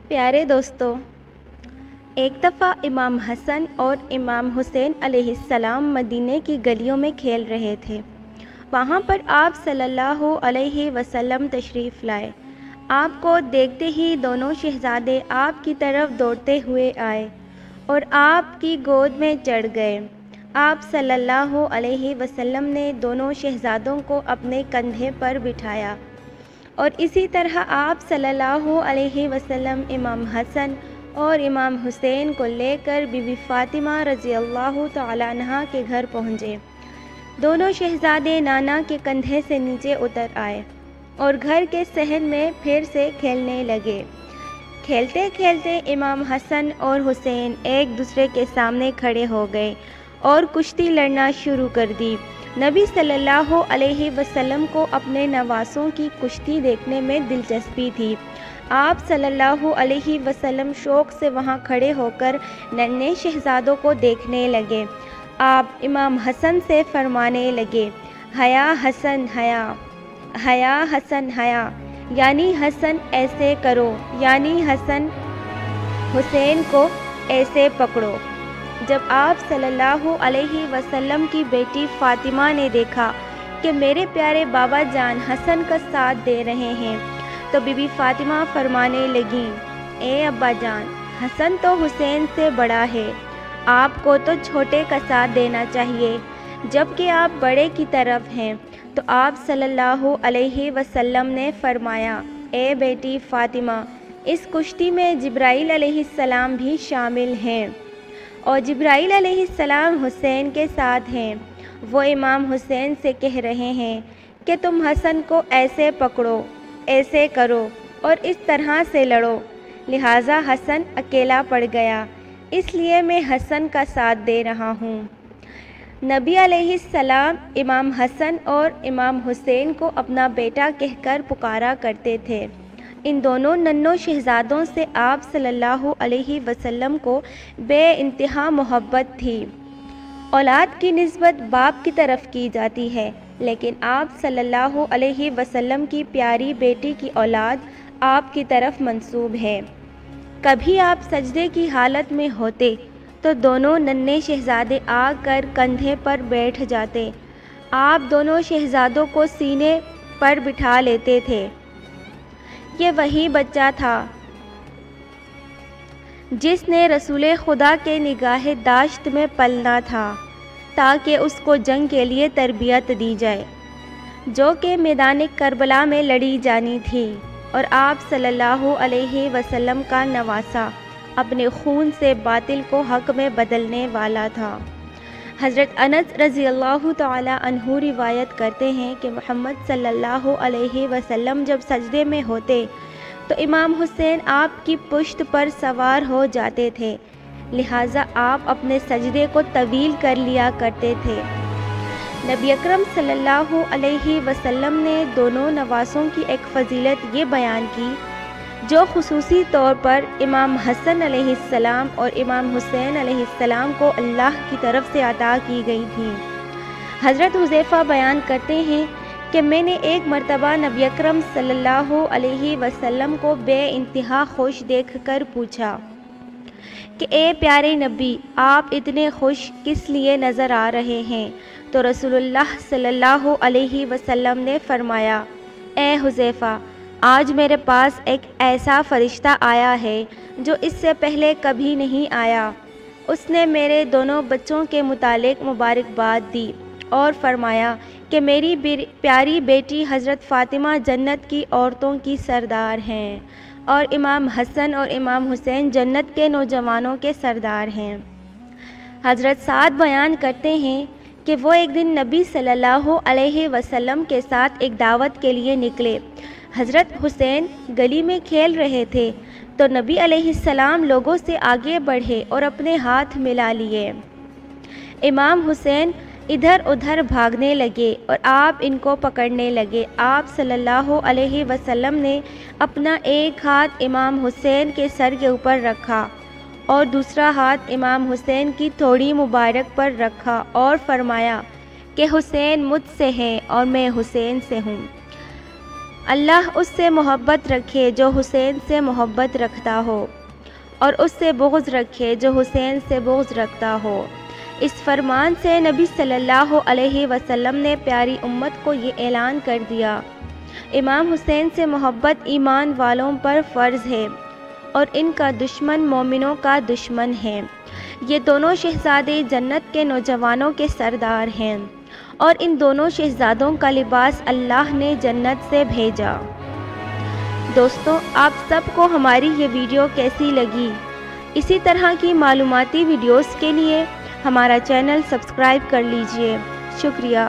پیارے دوستو، ایک دفعہ امام حسن اور امام حسین علیہ السلام مدینے کی گلیوں میں کھیل رہے تھے۔ وہاں پر آپ صلی اللہ علیہ وسلم تشریف لائے۔ آپ کو دیکھتے ہی دونوں شہزادے آپ کی طرف دوڑتے ہوئے آئے اور آپ کی گود میں چڑھ گئے۔ آپ صلی اللہ علیہ وسلم نے دونوں شہزادوں کو اپنے کندھے پر بٹھایا اور اسی طرح آپ صلی اللہ علیہ وسلم امام حسن اور امام حسین کو لے کر بی بی فاطمہ رضی اللہ تعالیٰ عنہا کے گھر پہنچے۔ دونوں شہزادے نانا کے کندھے سے نیچے اتر آئے اور گھر کے صحن میں پھر سے کھیلنے لگے۔ کھیلتے کھیلتے امام حسن اور حسین ایک دوسرے کے سامنے کھڑے ہو گئے اور کشتی لڑنا شروع کر دی۔ نبی صلی اللہ علیہ وسلم کو اپنے نواسوں کی کشتی دیکھنے میں دلچسپی تھی۔ آپ صلی اللہ علیہ وسلم شوق سے وہاں کھڑے ہو کر ننھے شہزادوں کو دیکھنے لگے۔ آپ امام حسن سے فرمانے لگے، حیا حسن حیا، حیا حسن حیا، یعنی حسن ایسے کرو، یعنی حسن حسین کو ایسے پکڑو۔ جب آپ صلی اللہ علیہ وسلم کی بیٹی فاطمہ نے دیکھا کہ میرے پیارے بابا جان حسن کا ساتھ دے رہے ہیں تو بی بی فاطمہ فرمانے لگیں، اے ابا جان، حسن تو حسین سے بڑا ہے، آپ کو تو چھوٹے کا ساتھ دینا چاہیے، جب کہ آپ بڑے کی طرف ہیں۔ تو آپ صلی اللہ علیہ وسلم نے فرمایا، اے بیٹی فاطمہ، اس کشتی میں جبرائیل علیہ السلام بھی شامل ہیں اور جبرائیل علیہ السلام حسین کے ساتھ ہیں۔ وہ امام حسین سے کہہ رہے ہیں کہ تم حسن کو ایسے پکڑو، ایسے کرو اور اس طرح سے لڑو، لہٰذا حسن اکیلا پڑ گیا، اس لیے میں حسن کا ساتھ دے رہا ہوں۔ نبی علیہ السلام امام حسن اور امام حسین کو اپنا بیٹا کہہ کر پکارا کرتے تھے۔ ان دونوں ننھوں شہزادوں سے آپ صلی اللہ علیہ وسلم کو بے انتہا محبت تھی۔ اولاد کی نسبت باپ کی طرف کی جاتی ہے، لیکن آپ صلی اللہ علیہ وسلم کی پیاری بیٹی کی اولاد آپ کی طرف منسوب ہے۔ کبھی آپ سجدے کی حالت میں ہوتے تو دونوں ننھے شہزادے آ کر کندھے پر بیٹھ جاتے۔ آپ دونوں شہزادوں کو سینے پر بٹھا لیتے تھے۔ یہ وہی بچہ تھا جس نے رسول خدا کے نگاہ داشت میں پلنا تھا تاکہ اس کو جنگ کے لیے تربیت دی جائے، جو کہ میدان کربلا میں لڑی جانی تھی، اور آپ صلی اللہ علیہ وسلم کا نواسا اپنے خون سے باطل کو حق میں بدلنے والا تھا۔ حضرت انس رضی اللہ تعالی عنہ روایت کرتے ہیں کہ محمد صلی اللہ علیہ وسلم جب سجدے میں ہوتے تو امام حسین آپ کی پشت پر سوار ہو جاتے تھے، لہٰذا آپ اپنے سجدے کو طویل کر لیا کرتے تھے۔ نبی اکرم صلی اللہ علیہ وسلم نے دونوں نواسوں کی ایک فضیلت یہ بیان کی جو خصوصی طور پر امام حسن علیہ السلام اور امام حسین علیہ السلام کو اللہ کی طرف سے عطا کی گئی تھی۔ حضرت حذیفہ بیان کرتے ہیں کہ میں نے ایک مرتبہ نبی اکرم صلی اللہ علیہ وسلم کو بے انتہا خوش دیکھ کر پوچھا کہ اے پیارے نبی، آپ اتنے خوش کس لیے نظر آ رہے ہیں؟ تو رسول اللہ صلی اللہ علیہ وسلم نے فرمایا، اے حذیفہ، آج میرے پاس ایک ایسا فرشتہ آیا ہے جو اس سے پہلے کبھی نہیں آیا۔ اس نے میرے دونوں بچوں کے متعلق مبارکباد دی اور فرمایا کہ میری پیاری بیٹی حضرت فاطمہ جنت کی عورتوں کی سردار ہیں اور امام حسن اور امام حسین جنت کے نوجوانوں کے سردار ہیں۔ حضرت سعد بیان کرتے ہیں کہ وہ ایک دن نبی صلی اللہ علیہ وسلم کے ساتھ ایک دعوت کے لیے نکلے۔ حضرت حسین گلی میں کھیل رہے تھے تو نبی علیہ السلام لوگوں سے آگے بڑھے اور اپنے ہاتھ ملا لیے۔ امام حسین ادھر ادھر بھاگنے لگے اور آپ ان کو پکڑنے لگے۔ آپ صلی اللہ علیہ وسلم نے اپنا ایک ہاتھ امام حسین کے سر کے اوپر رکھا اور دوسرا ہاتھ امام حسین کی تھوڑی مبارک پر رکھا اور فرمایا کہ حسین مجھ سے ہے اور میں حسین سے ہوں۔ اللہ اس سے محبت رکھے جو حسین سے محبت رکھتا ہو، اور اس سے بغض رکھے جو حسین سے بغض رکھتا ہو۔ اس فرمان سے نبی صلی اللہ علیہ وسلم نے پیاری امت کو یہ اعلان کر دیا، امام حسین سے محبت ایمان والوں پر فرض ہے اور ان کا دشمن مومنوں کا دشمن ہے۔ یہ دونوں شہزادے جنت کے نوجوانوں کے سردار ہیں، اور ان دونوں شہزادوں کا لباس اللہ نے جنت سے بھیجا۔ دوستو، آپ سب کو ہماری یہ ویڈیو کیسی لگی؟ اسی طرح کی معلوماتی ویڈیوز کے لیے ہمارا چینل سبسکرائب کر لیجئے۔ شکریہ۔